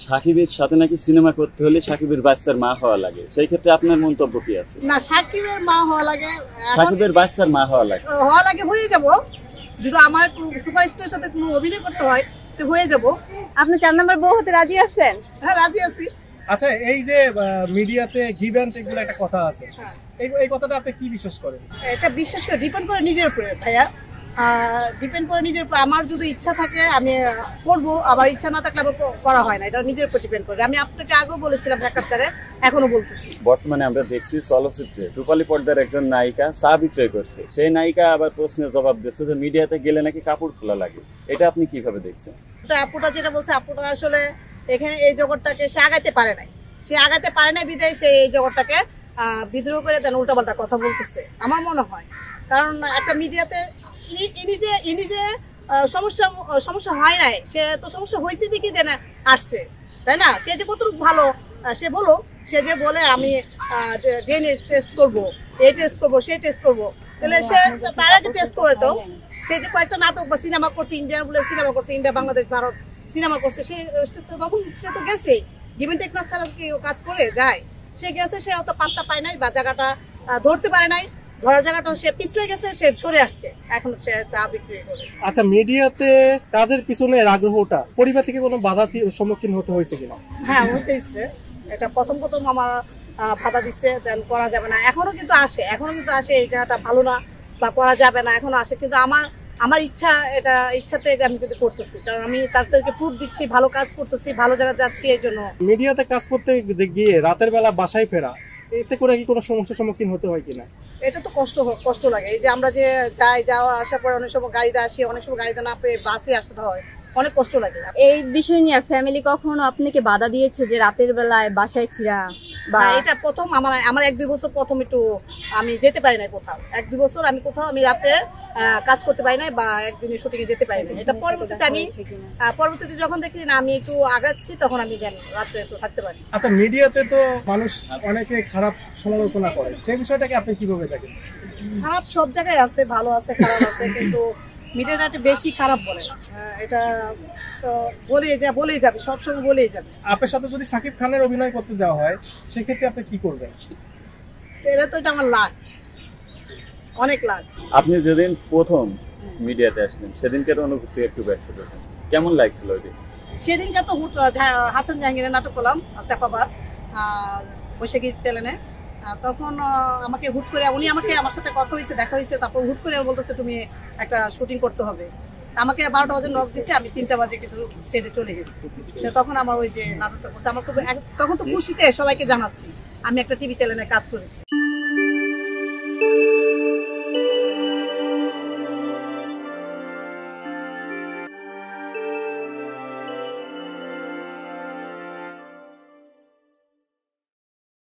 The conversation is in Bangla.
সাকিবের সাথে নাকি সিনেমা করতে হলে সাকিবের বাচ্চার মা হওয়া লাগে, সেই ক্ষেত্রে আপনার মন্তব্য কি আছে? না, সাকিবের মা হওয়া লাগে, সাকিবের বাচ্চার মা হওয়া লাগে হয়ে যাব। যদি আমার সুপারস্টারের সাথে কোনো অভিনয় করতে হয় তো হয়ে যাব। আপনি 4 নাম্বার বউ হতে রাজি আছেন? হ্যাঁ, রাজি আছি। আচ্ছা, এই যে মিডিয়াতে গিভ এন্ড টেক বলে একটা কথা আছে, এই কথাটা আপনি কি বিশ্বাস করেন? এটা বিশ্বাস করে ডিপেন্ড করে নিজের উপরে ভাইয়া, ডিপেন্ড করে নিজের উপর। আমার যদি ইচ্ছা থাকে আমি করবো, আবার ইচ্ছা না থাকলে আবার করা হয় না। এটা নিজের উপর ডিপেন্ড করে। আমি আপনাকে আগেও বলেছিলাম সাক্ষাৎকারে, এখনো বলতেছি। বর্তমানে আমরা দেখছি চলচ্চিত্রে রূপালী পর্দার একজন নায়িকা চা বিক্রয় করছে, সেই নায়িকা আবার প্রশ্নের জবাব দিচ্ছে যে মিডিয়াতে গেলে নাকি কাপড় খোলা লাগে। এটা আপনি কিভাবে দেখছেন? আপুটা যেটা বলছে, আপুটা আসলে এখানে এই জগৎটাকে সে আগাইতে পারে নাই। সে আগাতে পারে নাই বিদায় সে এই জগৎটাকে বিদ্রোহ করে দেন, উল্টাপাল্টা কথা বলতেছে আমার মনে হয়। কারণ একটা মিডিয়াতে ইনি যে সমস্যা হয় নাই, সে তো সমস্যা হয়েছে দেখি দেন আসছে, তাই না? সে যে কতটুকু ভালো সে বলো, সে যে বলে আমি ডিএনএ টেস্ট করবো, এই টেস্ট করবো, সেই টেস্ট করবো, তাহলে সে তার আগে টেস্ট করে। তো সে যে কয়েকটা নাটক বা সিনেমা করছে, ইন্ডিয়ান বলে সিনেমা করছে, ইন্ডিয়া বাংলাদেশ ভারত সিনেমা করছে, সে তখন সে তো গেছে গিভেন টেক না ছাড়া কি কাজ করে যায়? সে গেছে, সে অত পাত্তা পায় নাই বা জায়গাটা ধরতে পারে নাই, ধরা জায়গাটা সে পিছলে গেছে, সে সরে আসছে, এখন সে চা বিক্রি করে। আচ্ছা, মিডিয়াতে কাজের পিছনের আগ্রহটা পরিবার থেকে কোনো বাধা সম্মুখীন হতে হয়েছে কিনা? হ্যাঁ, হতেছে। এটা প্রথম আমার বাধা দিচ্ছে, দেন করা যাবে না। এখনো কিন্তু আসে এই জায়গাটা ভালো না বা করা যাবে না, এখনো আসে। কিন্তু আমার ইচ্ছা, এটা ইচ্ছাতে আমি কিন্তু করতেছি, কারণ আমি তাদেরকে প্রুফ দিচ্ছি, ভালো কাজ করতেছি, ভালো জায়গায় যাচ্ছি। এই জন্য মিডিয়াতে কাজ করতে গিয়ে রাতের বেলা বাসায় ফেরা, এতে করে কি কোনো সমস্যার সম্মুখীন হতে হয় কিনা? এটা তো কষ্ট লাগে। এই যে আমরা যে যাওয়া আসা পরে অনেক সময় গাড়িতে আসি, অনেক সময় গাড়িতে না পেয়ে বাসে আসতে হয়, অনেক কষ্ট লাগে। এই বিষয় নিয়ে ফ্যামিলি কখনো আপনাকে বাধা দিয়েছে যে রাতের বেলায় বাসায় ফিরা? বা এটা প্রথম আমার 1-2 বছর প্রথম একটু আমি যেতে পারি নাই কোথাও। 1-2 বছর আমি কোথাও রাতে কাজ করতে পারি নাই বা একদিনের শুটিং এ যেতে পারি নাই। এটা পরবর্তীতে যখন দেখি না আমি একটু আগাচ্ছি, তখন আমি জানি রাতে একটু থাকতে পারি। আচ্ছা, মিডিয়াতে তো মানুষ অনেকে খারাপ সমালোচনা করে, সেই বিষয়টাকে আপনি কিভাবে দেখেন? খারাপ সব জায়গায় আছে, ভালো আছে, খারাপ আছে, কিন্তু মিডিয়াটা বেশি খারাপ বলে। এটা তো বলেই যাবে, সবসময় বলেই যাবে। আপনার সাথে যদি সাকিব খানের অভিনয় করতে দেওয়া হয়, সেক্ষেত্রে আপনি কি করবেন? এটা তো আমার লাখ, অনেক লাখ। আপনি যেদিন প্রথম মিডিয়াতে আসলেন সেদিনকার অনুভূতি একটু ব্যক্ত করবেন, কেমন লাগছিল ওইদিন? সেদিনকে তো হাসান জাহাঙ্গীরের নাটক করলাম চাপাবাদ বৈশাখী চ্যানেলে। তখন আমাকে হুট করে আমার সাথে কথা হয়েছে, দেখা হয়েছে, তারপর হুট করে বলতেছে তুমি একটা শুটিং করতে হবে। আমাকে 12টা বাজে নক দিছে, আমি 3টা বাজে কিন্তু সেটে চলে গেছি। তখন আমার ওই যে নাটকটা করছে, আমার খুব তখন তো খুশিতে সবাইকে জানাচ্ছি আমি একটা টিভি চ্যানেলে কাজ করেছি।